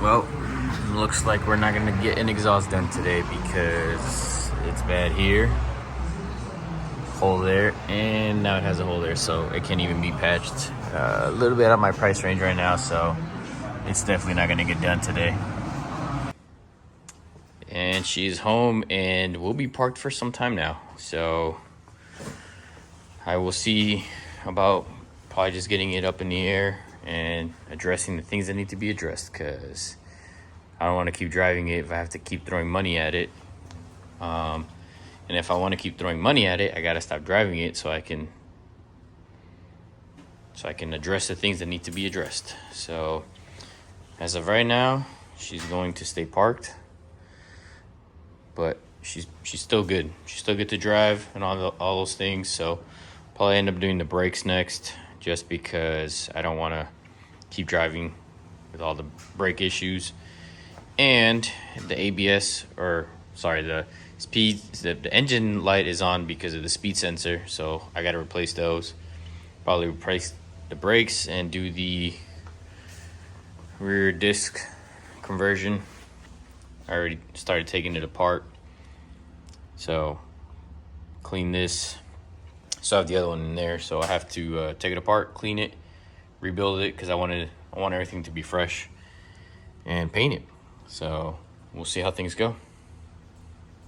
Well, looks like we're not gonna get an exhaust done today because it's bad here, hole there, and now it has a hole there, so it can't even be patched. A little bit out of my price range right now, so it's definitely not gonna get done today. And she's home and we'll be parked for some time now, so I will see about probably just getting it up in the air and addressing the things that need to be addressed, because I don't want to keep driving it if I have to keep throwing money at it. And if I want to keep throwing money at it, I gotta stop driving it so I can address the things that need to be addressed. So as of right now, she's going to stay parked, but she's still good. She's still good to drive and all those things. So probably end up doing the brakes next, just because I don't want to keep driving with all the brake issues. And the ABS, or sorry, the engine light is on because of the speed sensor, so I got to replace those. Probably replace the brakes and do the rear disc conversion. I already started taking it apart, so clean this. So I have the other one in there, so I have to take it apart, clean it, rebuild it, because I want everything to be fresh, and paint it. So we'll see how things go.